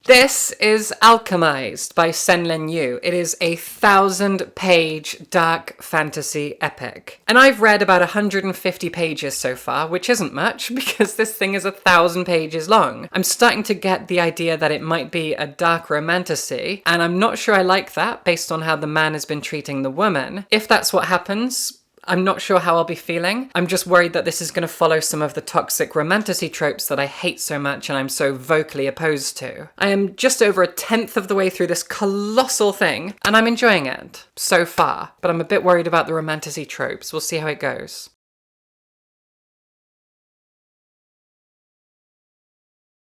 This is Alchemised by SenLinYu. It is a 1,000-page dark fantasy epic. And I've read about 150 pages so far, which isn't much because this thing is 1,000 pages long. I'm starting to get the idea that it might be a dark romantasy, and I'm not sure I like that based on how the man has been treating the woman. If that's what happens, I'm not sure how I'll be feeling. I'm just worried that this is going to follow some of the toxic romantasy tropes that I hate so much and I'm so vocally opposed to. I am just over 1/10 of the way through this colossal thing, and I'm enjoying it so far, but I'm a bit worried about the romantasy tropes. We'll see how it goes.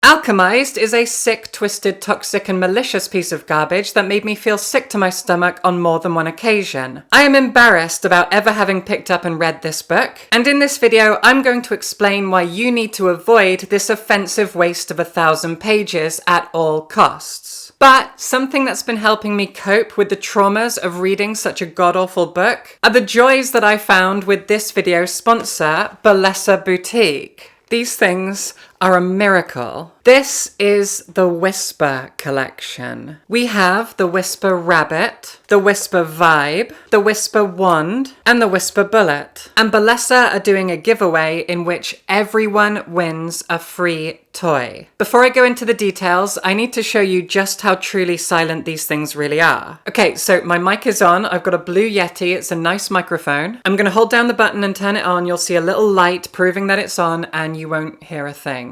Alchemised is a sick, twisted, toxic, and malicious piece of garbage that made me feel sick to my stomach on more than one occasion. I am embarrassed about ever having picked up and read this book, and in this video I'm going to explain why you need to avoid this offensive waste of 1,000 pages at all costs. But something that's been helping me cope with the traumas of reading such a god-awful book are the joys that I found with this video's sponsor, Bellesa Boutique. These things are a miracle. This is the Whisper collection. We have the Whisper Rabbit, the Whisper Vibe, the Whisper Wand, and the Whisper Bullet. And Bellesa are doing a giveaway in which everyone wins a free toy. Before I go into the details, I need to show you just how truly silent these things really are. Okay, so my mic is on. I've got a Blue Yeti. It's a nice microphone. I'm gonna hold down the button and turn it on. You'll see a little light proving that it's on, and you won't hear a thing.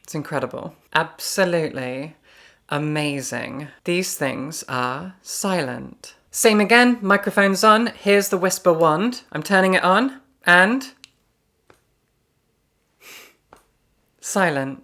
It's incredible. Absolutely amazing. These things are silent. Same again, microphone's on. Here's the Whisper Wand. I'm turning it on, and silent.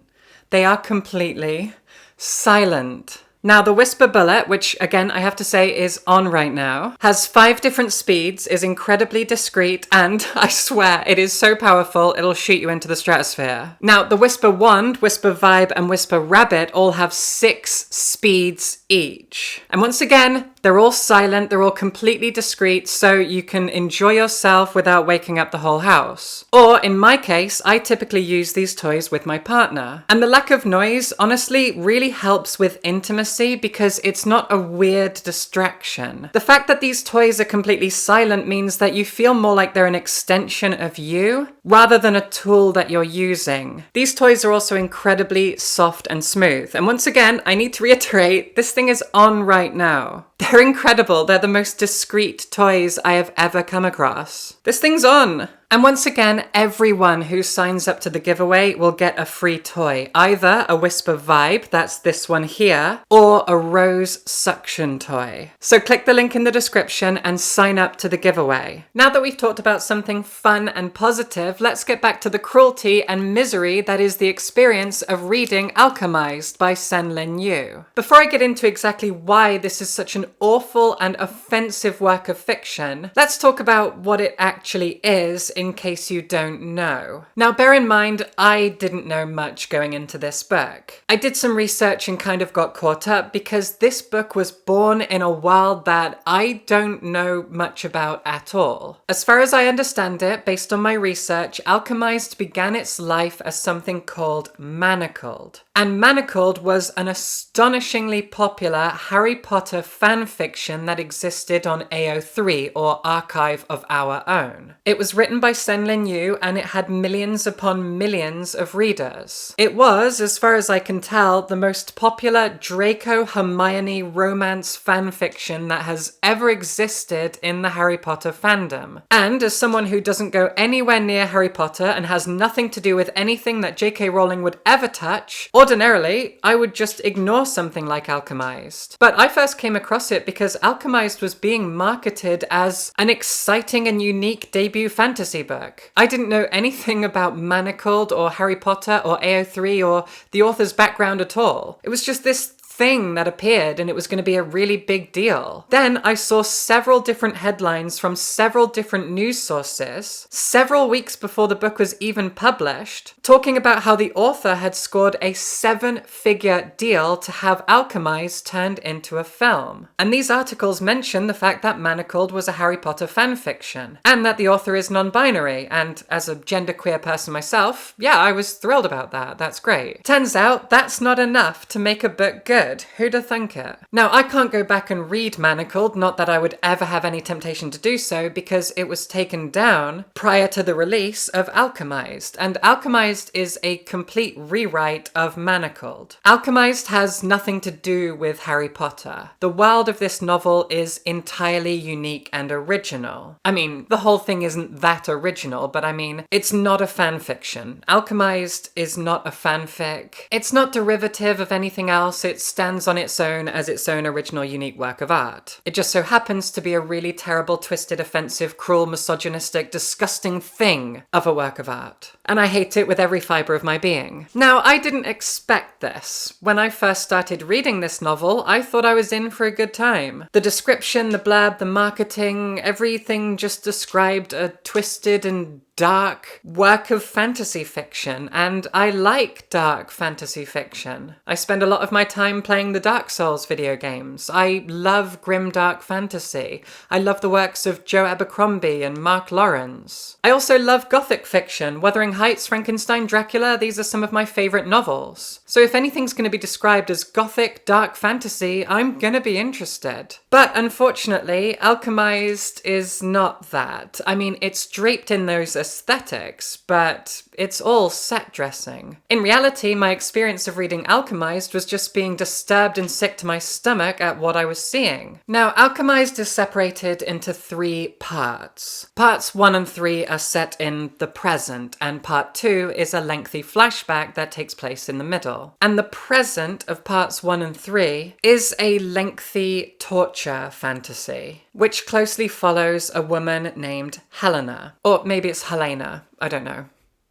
They are completely silent. Now, the Whisper Bullet, which again I have to say is on right now, has 5 different speeds, is incredibly discreet, and I swear it is so powerful it'll shoot you into the stratosphere. Now, the Whisper Wand, Whisper Vibe, and Whisper Rabbit all have 6 speeds each. And once again, they're all silent, they're all completely discreet, so you can enjoy yourself without waking up the whole house. Or, in my case, I typically use these toys with my partner. And the lack of noise, honestly, really helps with intimacy because it's not a weird distraction. The fact that these toys are completely silent means that you feel more like they're an extension of you, rather than a tool that you're using. These toys are also incredibly soft and smooth. And once again, I need to reiterate, this thing is on right now. They're incredible. They're the most discreet toys I have ever come across. This thing's on. And once again, everyone who signs up to the giveaway will get a free toy. Either a Whisper Vibe, that's this one here, or a Rose Suction toy. So click the link in the description and sign up to the giveaway. Now that we've talked about something fun and positive, let's get back to the cruelty and misery that is the experience of reading Alchemised by SenLinYu. Before I get into exactly why this is such an awful and offensive work of fiction, let's talk about what it actually is, in case you don't know. Now, bear in mind, I didn't know much going into this book. I did some research and kind of got caught up because this book was born in a world that I don't know much about at all. As far as I understand it, based on my research, Alchemised began its life as something called Manacled. And Manacled was an astonishingly popular Harry Potter fanfiction that existed on AO3, or Archive of Our Own. It was written by SenLinYu, and it had millions upon millions of readers. It was, as far as I can tell, the most popular Draco-Hermione romance fanfiction that has ever existed in the Harry Potter fandom. And as someone who doesn't go anywhere near Harry Potter and has nothing to do with anything that J.K. Rowling would ever touch, ordinarily, I would just ignore something like Alchemised. But I first came across it because Alchemised was being marketed as an exciting and unique debut fantasy book. I didn't know anything about Manacled or Harry Potter or AO3 or the author's background at all. It was just this thing that appeared and it was going to be a really big deal. Then I saw several different headlines from several different news sources, several weeks before the book was even published, talking about how the author had scored a 7-figure deal to have Alchemised turned into a film. And these articles mention the fact that Manacled was a Harry Potter fanfiction, and that the author is non-binary, and as a genderqueer person myself, yeah, I was thrilled about that. That's great. Turns out that's not enough to make a book good. Who'd have thunk it? Now, I can't go back and read Manacled, not that I would ever have any temptation to do so, because it was taken down prior to the release of Alchemised, and Alchemised is a complete rewrite of Manacled. Alchemised has nothing to do with Harry Potter. The world of this novel is entirely unique and original. I mean, the whole thing isn't that original, but I mean, it's not a fan fiction. Alchemised is not a fanfic. It's not derivative of anything else. It stands on its own as its own original unique work of art. It just so happens to be a really terrible, twisted, offensive, cruel, misogynistic, disgusting thing of a work of art. And I hate it with every fibre of my being. Now, I didn't expect this. When I first started reading this novel, I thought I was in for a good time. The description, the blurb, the marketing, everything just described a twisted and dark work of fantasy fiction, and I like dark fantasy fiction. I spend a lot of my time playing the Dark Souls video games. I love grim dark fantasy. I love the works of Joe Abercrombie and Mark Lawrence. I also love gothic fiction. Wuthering Heights, Frankenstein, Dracula, these are some of my favourite novels. So if anything's going to be described as gothic dark fantasy, I'm gonna be interested. But unfortunately, Alchemised is not that. I mean, it's draped in those aesthetics, but it's all set dressing. In reality, my experience of reading Alchemised was just being disturbed and sick to my stomach at what I was seeing. Now, Alchemised is separated into 3 parts. Parts 1 and 3 are set in the present, and part 2 is a lengthy flashback that takes place in the middle. And the present of parts 1 and 3 is a lengthy torture fantasy, which closely follows a woman named Helena. Or maybe it's Helena, I don't know.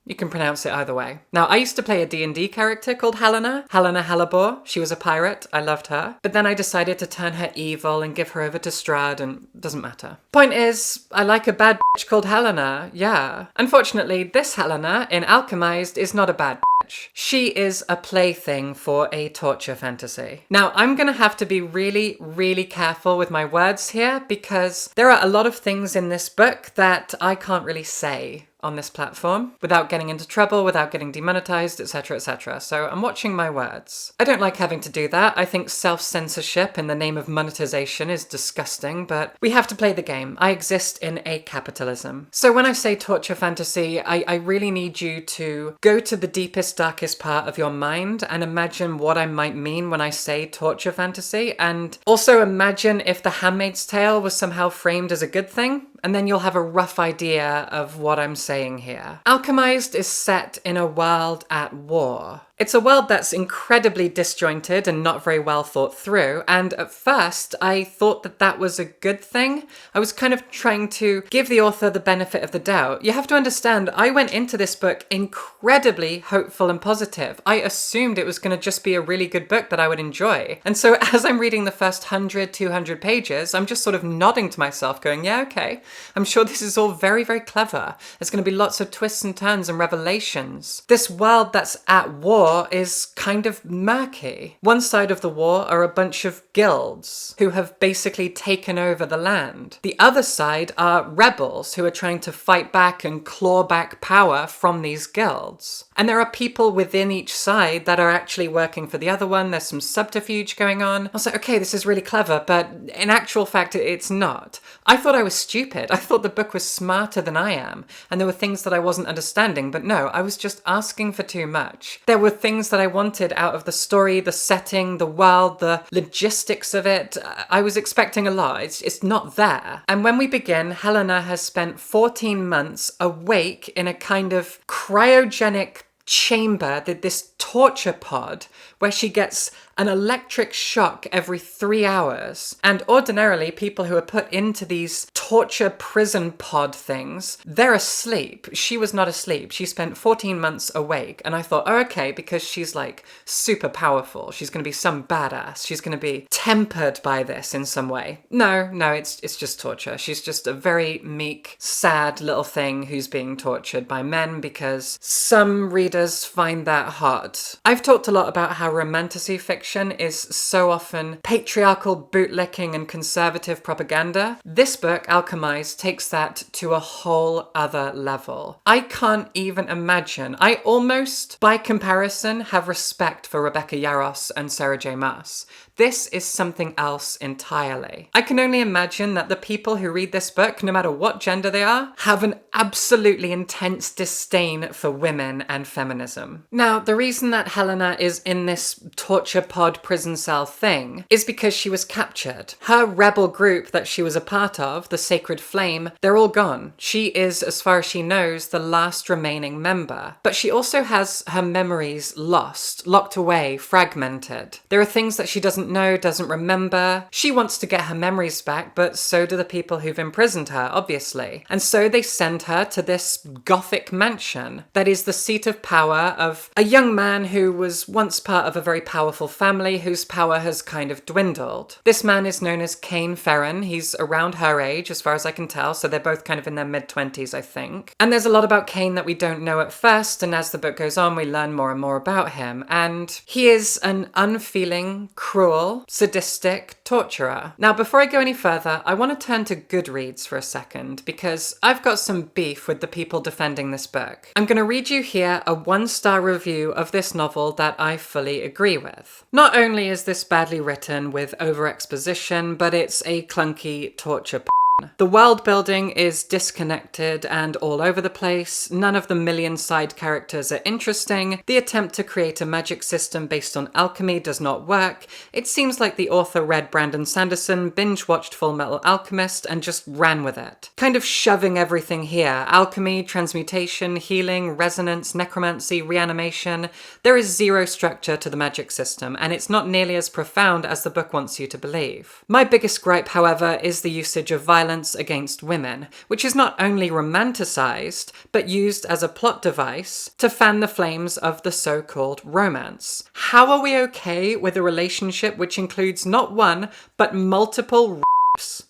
You can pronounce it either way. Now, I used to play a D&D character called Helena Hellebore. She was a pirate. I loved her. But then I decided to turn her evil and give her over to Strahd, and doesn't matter. Point is, I like a bad bitch called Helena, yeah. Unfortunately, this Helena in Alchemised is not a bad bitch. She is a plaything for a torture fantasy. Now, I'm gonna have to be really, really careful with my words here, because there are a lot of things in this book that I can't really say on this platform without getting into trouble, without getting demonetized, etc., etc. So I'm watching my words. I don't like having to do that. I think self-censorship in the name of monetization is disgusting, but we have to play the game. I exist in a capitalism. So when I say torture fantasy, I really need you to go to the deepest, darkest part of your mind and imagine what I might mean when I say torture fantasy, and also imagine if The Handmaid's Tale was somehow framed as a good thing, and then you'll have a rough idea of what I'm saying here. Alchemised is set in a world at war. It's a world that's incredibly disjointed and not very well thought through, and at first I thought that that was a good thing. I was kind of trying to give the author the benefit of the doubt. You have to understand, I went into this book incredibly hopeful and positive. I assumed it was going to just be a really good book that I would enjoy. And so as I'm reading the first 100, 200 pages, I'm just sort of nodding to myself going, yeah, okay, I'm sure this is all very, very clever. There's going to be lots of twists and turns and revelations. This world that's at war is kind of murky. One side of the war are a bunch of guilds who have basically taken over the land. The other side are rebels who are trying to fight back and claw back power from these guilds. And there are people within each side that are actually working for the other one. There's some subterfuge going on. I was like, okay, this is really clever, but in actual fact, it's not. I thought I was stupid. I thought the book was smarter than I am, and there were things that I wasn't understanding, but no, I was just asking for too much. There were things that I wanted out of the story, the setting, the world, the logistics of it. I was expecting a lot. It's not there. And when we begin, Helena has spent 14 months awake in a kind of cryogenic chamber, this torture pod where she gets an electric shock every 3 hours. And ordinarily, people who are put into these torture prison pod things, they're asleep. She was not asleep. She spent 14 months awake. And I thought, oh, okay, because she's like super powerful. She's going to be some badass. She's going to be tempered by this in some way. No, it's just torture. She's just a very meek, sad little thing who's being tortured by men because some readers find that hot. I've talked a lot about how romantasy fiction is so often patriarchal bootlicking and conservative propaganda. This book, Alchemised, takes that to a whole other level. I can't even imagine. I almost, by comparison, have respect for Rebecca Yarros and Sarah J. Maas. This is something else entirely. I can only imagine that the people who read this book, no matter what gender they are, have an absolutely intense disdain for women and feminism. Now, the reason that Helena is in this torture pod prison cell thing is because she was captured. Her rebel group that she was a part of, the Sacred Flame, they're all gone. She is, as far as she knows, the last remaining member. But she also has her memories lost, locked away, fragmented. There are things that she doesn't know, doesn't remember. She wants to get her memories back, but so do the people who've imprisoned her, obviously. And so they send her to this gothic mansion that is the seat of power of a young man who was once part of a very powerful family whose power has kind of dwindled. This man is known as Cain Ferren. He's around her age, as far as I can tell, so they're both kind of in their mid-20s, I think. And there's a lot about Cain that we don't know at first, and as the book goes on, we learn more and more about him. And he is an unfeeling, cruel, sadistic torturer. Now, before I go any further, I want to turn to Goodreads for a second, because I've got some beef with the people defending this book. I'm going to read you here a 1-star review of this novel that I fully agree with. Not only is this badly written with over-exposition, but it's a clunky torture The world building is disconnected and all over the place. None of the million side characters are interesting. The attempt to create a magic system based on alchemy does not work. It seems like the author read Brandon Sanderson, binge-watched Full Metal Alchemist, and just ran with it. Kind of shoving everything here. Alchemy, transmutation, healing, resonance, necromancy, reanimation. There is zero structure to the magic system, and it's not nearly as profound as the book wants you to believe. My biggest gripe, however, is the usage of violence against women, which is not only romanticized, but used as a plot device to fan the flames of the so-called romance. How are we okay with a relationship which includes not one, but multiple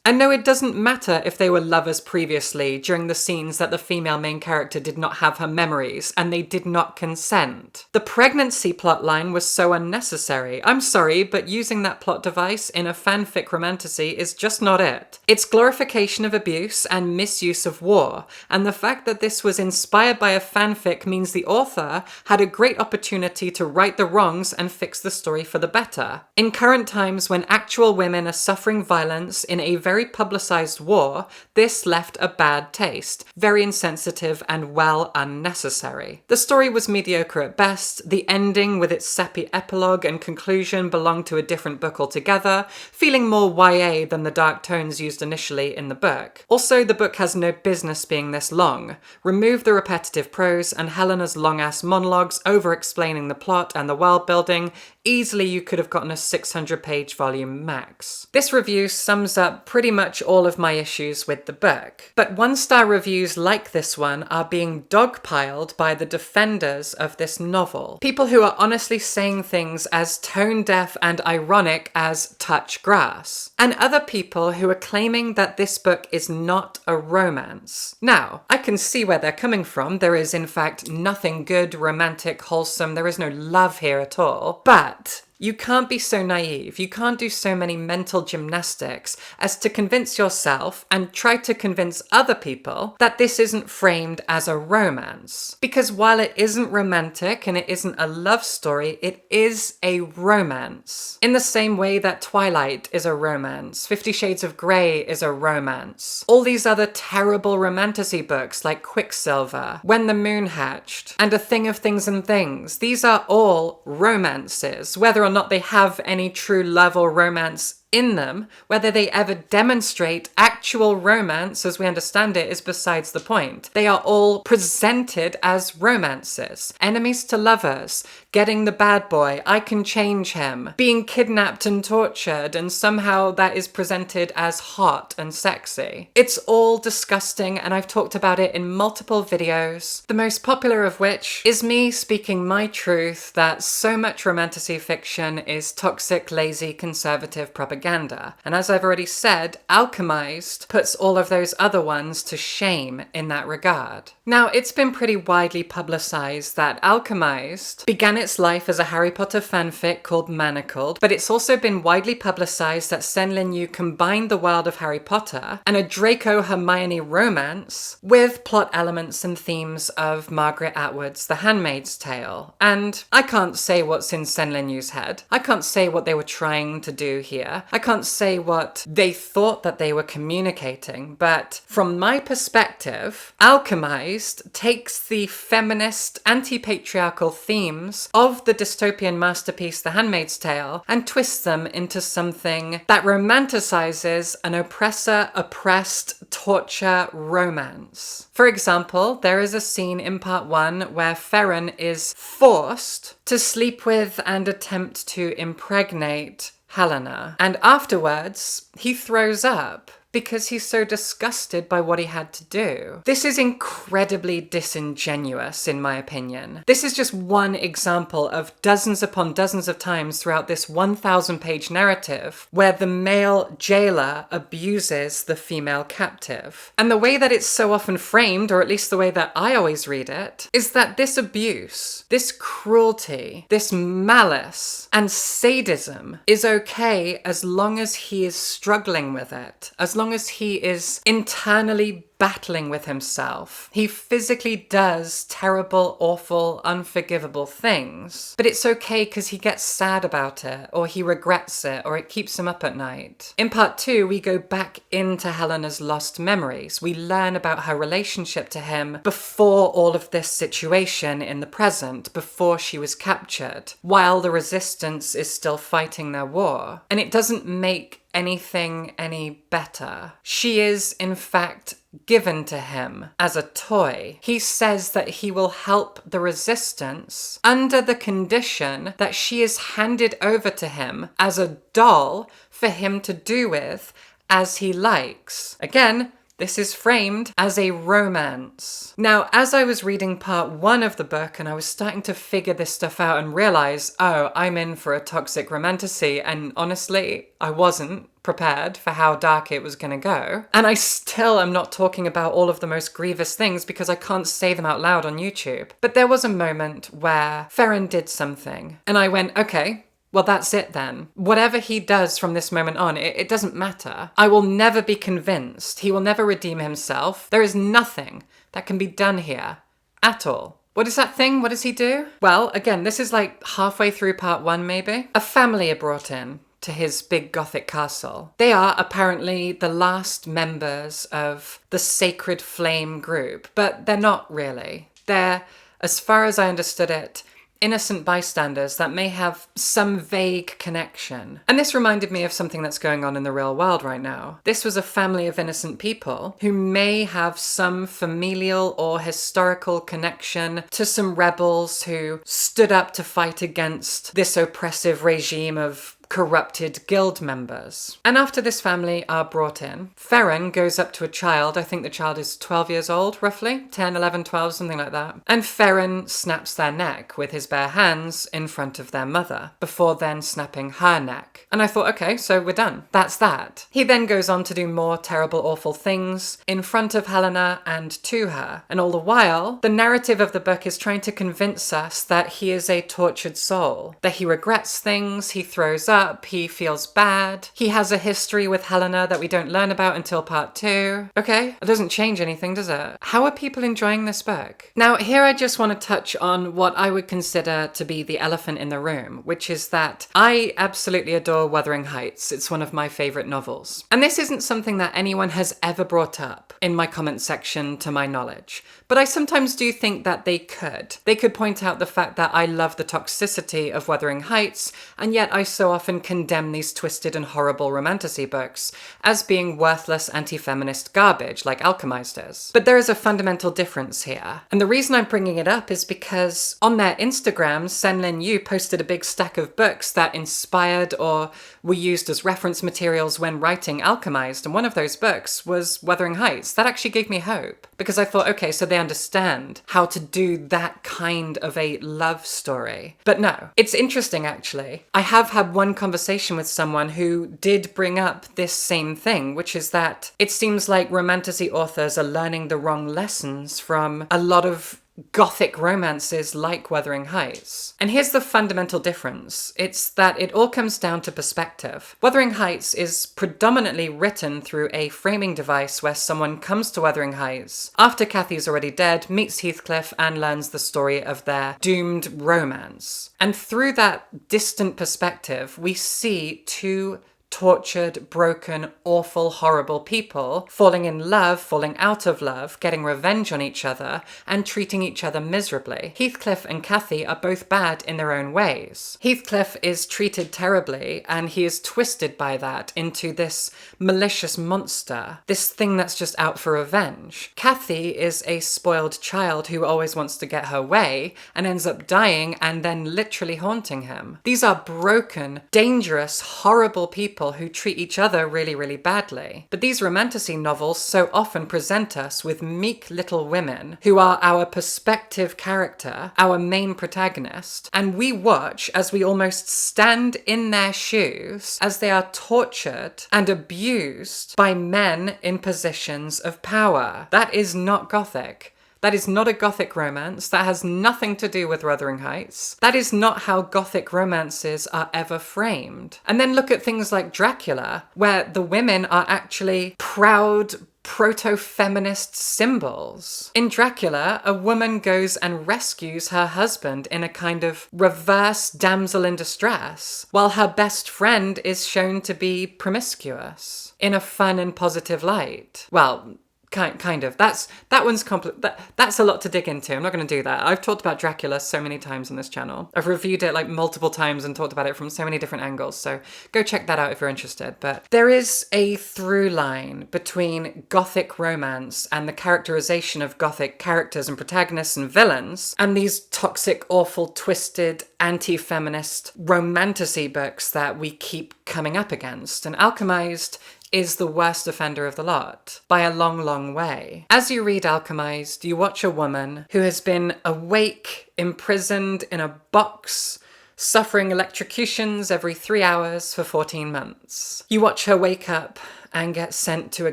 and no, it doesn't matter if they were lovers previously during the scenes that the female main character did not have her memories and they did not consent. The pregnancy plotline was so unnecessary. I'm sorry, but using that plot device in a fanfic romantasy is just not it. It's glorification of abuse and misuse of war, and the fact that this was inspired by a fanfic means the author had a great opportunity to right the wrongs and fix the story for the better. In current times when actual women are suffering violence in a very publicized war, this left a bad taste, very insensitive and well unnecessary. The story was mediocre at best, the ending with its sappy epilogue and conclusion belonged to a different book altogether, feeling more YA than the dark tones used initially in the book. Also, the book has no business being this long. Remove the repetitive prose and Helena's long-ass monologues over-explaining the plot and the world building, easily you could have gotten a 600-page volume max. This review sums up pretty much all of my issues with the book. But 1-star reviews like this one are being dogpiled by the defenders of this novel. People who are honestly saying things as tone-deaf and ironic as touch grass. And other people who are claiming that this book is not a romance. Now, I can see where they're coming from. There is in fact nothing good, romantic, wholesome. There is no love here at all. But you can't be so naive, you can't do so many mental gymnastics as to convince yourself and try to convince other people that this isn't framed as a romance. Because while it isn't romantic and it isn't a love story, it is a romance. In the same way that Twilight is a romance, 50 Shades of Grey is a romance. All these other terrible romantasy books like Quicksilver, When the Moon Hatched, and A Thing of Things and Things, these are all romances, whether or not they have any true love or romance in them. Whether they ever demonstrate actual romance as we understand it is besides the point. They are all presented as romances. Enemies to lovers, getting the bad boy, I can change him, being kidnapped and tortured, and somehow that is presented as hot and sexy. It's all disgusting, and I've talked about it in multiple videos, the most popular of which is me speaking my truth that so much romantasy fiction is toxic, lazy, conservative propaganda. And as I've already said, Alchemised puts all of those other ones to shame in that regard. Now, it's been pretty widely publicized that Alchemised began its life as a Harry Potter fanfic called Manacled, but it's also been widely publicized that SenLinYu combined the world of Harry Potter and a Draco-Hermione romance with plot elements and themes of Margaret Atwood's The Handmaid's Tale. And I can't say what's in SenLinYu's head. I can't say what they were trying to do here. I can't say what they thought that they were communicating, but from my perspective, Alchemised takes the feminist, anti-patriarchal themes of the dystopian masterpiece The Handmaid's Tale and twists them into something that romanticizes an oppressor-oppressed torture romance. For example, there is a scene in part 1 where Ferren is forced to sleep with and attempt to impregnate Helena, and afterwards he throws up because he's so disgusted by what he had to do. This is incredibly disingenuous, in my opinion. This is just one example of dozens upon dozens of times throughout this 1,000-page narrative where the male jailer abuses the female captive. And the way that it's so often framed, or at least the way that I always read it, is that this abuse, this cruelty, this malice, and sadism is okay as long as he is struggling with it, as long as he is internally battling with himself. He physically does terrible, awful, unforgivable things, but it's okay because he gets sad about it, or he regrets it, or it keeps him up at night. In part 2, we go back into Helena's lost memories. We learn about her relationship to him before all of this situation in the present, before she was captured, while the resistance is still fighting their war. And it doesn't make anything any better. She is, in fact, given to him as a toy. He says that he will help the resistance under the condition that she is handed over to him as a doll for him to do with as he likes. Again, this is framed as a romance. Now, as I was reading part 1 of the book and I was starting to figure this stuff out and realize, oh, I'm in for a toxic romantasy, and honestly, I wasn't prepared for how dark it was going to go. And I still am not talking about all of the most grievous things because I can't say them out loud on YouTube. But there was a moment where Ferren did something and I went, okay, well, that's it then. Whatever he does from this moment on, it doesn't matter. I will never be convinced. He will never redeem himself. There is nothing that can be done here at all. What is that thing? What does he do? Well, again, this is like halfway through part 1, maybe. A family are brought in to his big Gothic castle. They are apparently the last members of the Sacred Flame group, but they're not really. They're, as far as I understood it, innocent bystanders that may have some vague connection. And this reminded me of something that's going on in the real world right now. This was a family of innocent people who may have some familial or historical connection to some rebels who stood up to fight against this oppressive regime of corrupted guild members. And after this family are brought in, Ferren goes up to a child. I think the child is 12 years old, roughly. 10, 11, 12, something like that. And Ferren snaps their neck with his bare hands in front of their mother, before then snapping her neck. And I thought, okay, so we're done. That's that. He then goes on to do more terrible, awful things in front of Helena and to her. And all the while, the narrative of the book is trying to convince us that he is a tortured soul, that he regrets things, he throws up, he feels bad, he has a history with Helena that we don't learn about until part 2. Okay, it doesn't change anything, does it? How are people enjoying this book? Now, here I just want to touch on what I would consider to be the elephant in the room, which is that I absolutely adore Wuthering Heights. It's one of my favorite novels. And this isn't something that anyone has ever brought up in my comment section to my knowledge. But I sometimes do think that they could. They could point out the fact that I love the toxicity of Wuthering Heights, and yet I so often often condemn these twisted and horrible romantasy books as being worthless anti-feminist garbage like Alchemised is. But there is a fundamental difference here. And the reason I'm bringing it up is because on their Instagram, SenLinYu posted a big stack of books that inspired or were used as reference materials when writing Alchemised, and one of those books was Wuthering Heights. That actually gave me hope, because I thought, okay, so they understand how to do that kind of a love story. But no, it's interesting actually. I have had one conversation with someone who did bring up this same thing, which is that it seems like romantasy authors are learning the wrong lessons from a lot of Gothic romances like Wuthering Heights. And here's the fundamental difference. It's that it all comes down to perspective. Wuthering Heights is predominantly written through a framing device where someone comes to Wuthering Heights after Cathy's already dead, meets Heathcliff, and learns the story of their doomed romance. And through that distant perspective, we see two tortured, broken, awful, horrible people falling in love, falling out of love, getting revenge on each other, and treating each other miserably. Heathcliff and Cathy are both bad in their own ways. Heathcliff is treated terribly, and he is twisted by that into this malicious monster, this thing that's just out for revenge. Cathy is a spoiled child who always wants to get her way, and ends up dying and then literally haunting him. These are broken, dangerous, horrible people who treat each other really, really badly. But these romantasy novels so often present us with meek little women who are our perspective character, our main protagonist, and we watch as we almost stand in their shoes as they are tortured and abused by men in positions of power. That is not Gothic. That is not a Gothic romance. That has nothing to do with Wuthering Heights. That is not how Gothic romances are ever framed. And then look at things like Dracula, where the women are actually proud, proto-feminist symbols. In Dracula, a woman goes and rescues her husband in a kind of reverse damsel in distress, while her best friend is shown to be promiscuous in a fun and positive light. Well, kind of. That's a lot to dig into. I'm not going to do that. I've talked about Dracula so many times on this channel. I've reviewed it like multiple times and talked about it from so many different angles, so go check that out if you're interested. But there is a through line between Gothic romance and the characterization of Gothic characters and protagonists and villains, and these toxic, awful, twisted, anti-feminist romantasy books that we keep coming up against. And Alchemised is the worst offender of the lot, by a long, long way. As you read Alchemised, you watch a woman who has been awake, imprisoned in a box, suffering electrocutions every 3 hours for 14 months. You watch her wake up and get sent to a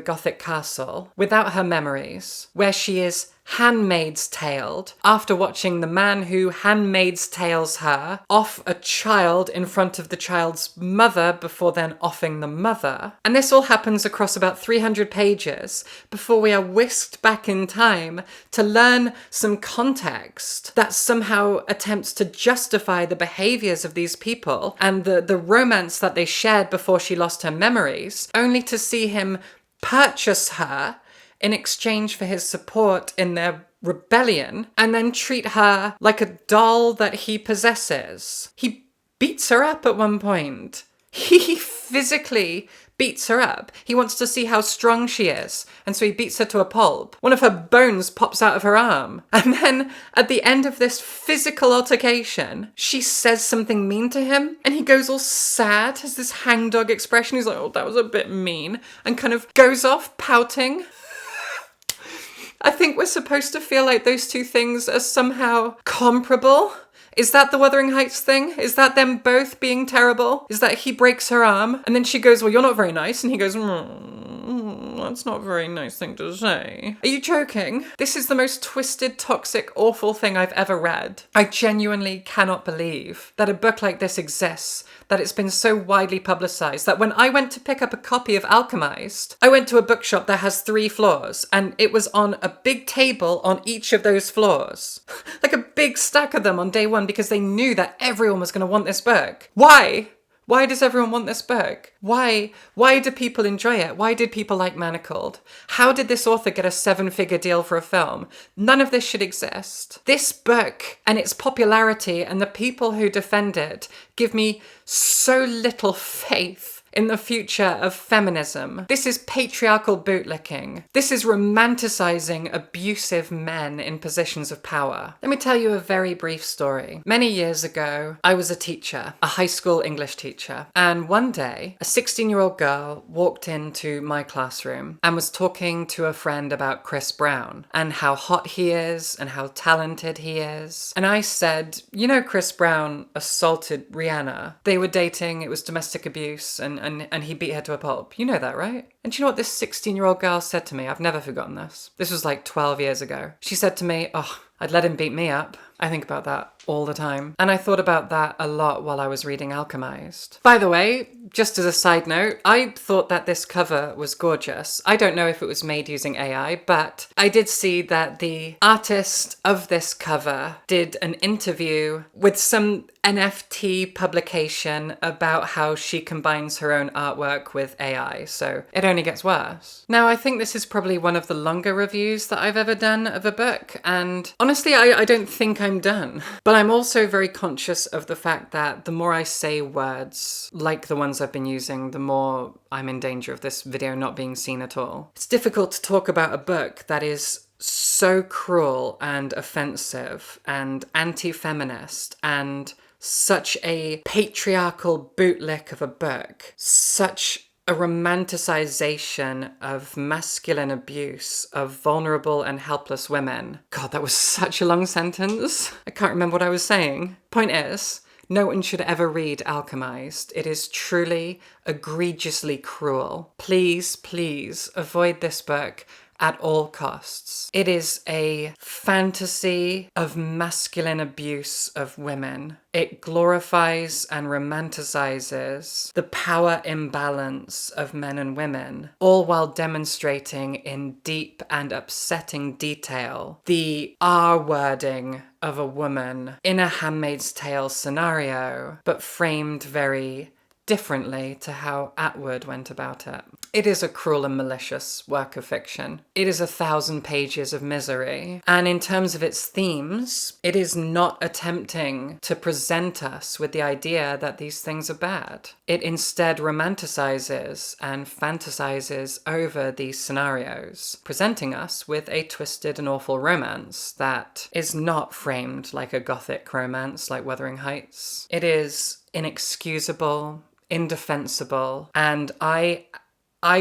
Gothic castle without her memories, where she is handmaid's taled after watching the man who handmaid's tales her off a child in front of the child's mother before then offing the mother. And this all happens across about 300 pages before we are whisked back in time to learn some context that somehow attempts to justify the behaviors of these people and the romance that they shared before she lost her memories, only to see him purchase her in exchange for his support in their rebellion, and then treat her like a doll that he possesses. He beats her up at one point. He physically beats her up. He wants to see how strong she is, and so he beats her to a pulp. One of her bones pops out of her arm. And then, at the end of this physical altercation, she says something mean to him, and he goes all sad, has this hangdog expression. He's like, oh, that was a bit mean, and kind of goes off pouting. I think we're supposed to feel like those two things are somehow comparable. Is that the Wuthering Heights thing? Is that them both being terrible? Is that he breaks her arm and then she goes, well, you're not very nice. And he goes, that's not a very nice thing to say. Are you joking? This is the most twisted, toxic, awful thing I've ever read. I genuinely cannot believe that a book like this exists, that it's been so widely publicized, that when I went to pick up a copy of Alchemised, I went to a bookshop that has 3 floors, and it was on a big table on each of those floors. Like a big stack of them on day one, because they knew that everyone was going to want this book. Why? Why does everyone want this book? Why do people enjoy it? Why did people like Manacled? How did this author get a 7-figure deal for a film? None of this should exist. This book and its popularity and the people who defend it give me so little faith in the future of feminism. This is patriarchal bootlicking. This is romanticizing abusive men in positions of power. Let me tell you a very brief story. Many years ago, I was a teacher, a high school English teacher, and one day, a 16-year-old girl walked into my classroom and was talking to a friend about Chris Brown and how hot he is and how talented he is. And I said, you know, Chris Brown assaulted Rihanna. They were dating, it was domestic abuse, and he beat her to a pulp. You know that, right? And do you know what this 16-year-old girl said to me? I've never forgotten this. This was like 12 years ago. She said to me, oh, I'd let him beat me up. I think about that all the time. And I thought about that a lot while I was reading Alchemised. By the way, just as a side note, I thought that this cover was gorgeous. I don't know if it was made using AI, but I did see that the artist of this cover did an interview with some NFT publication about how she combines her own artwork with AI, so it only gets worse. Now, I think this is probably one of the longer reviews that I've ever done of a book, and honestly, I don't think I'm done. But I'm also very conscious of the fact that the more I say words like the ones I've been using, the more I'm in danger of this video not being seen at all. It's difficult to talk about a book that is so cruel and offensive and anti-feminist and such a patriarchal bootlick of a book, such a romanticization of masculine abuse of vulnerable and helpless women. God, that was such a long sentence. I can't remember what I was saying. Point is, no one should ever read Alchemised. It is truly egregiously cruel. Please, please avoid this book at all costs. It is a fantasy of masculine abuse of women. It glorifies and romanticizes the power imbalance of men and women, all while demonstrating in deep and upsetting detail the R-wording of a woman in a Handmaid's Tale scenario, but framed very differently to how Atwood went about it. It is a cruel and malicious work of fiction. It is 1,000 pages of misery. And in terms of its themes, it is not attempting to present us with the idea that these things are bad. It instead romanticizes and fantasizes over these scenarios, presenting us with a twisted and awful romance that is not framed like a gothic romance like Wuthering Heights. It is inexcusable, indefensible, and I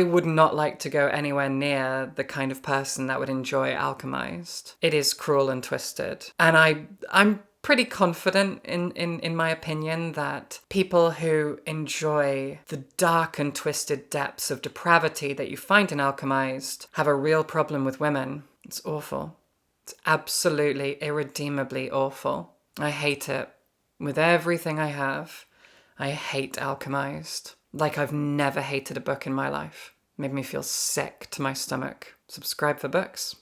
would not like to go anywhere near the kind of person that would enjoy Alchemised. It is cruel and twisted. And I'm pretty confident in my opinion that people who enjoy the dark and twisted depths of depravity that you find in Alchemised have a real problem with women. It's awful. It's absolutely irredeemably awful. I hate it. With everything I have, I hate Alchemised. Like I've never hated a book in my life. Made me feel sick to my stomach. Subscribe for books.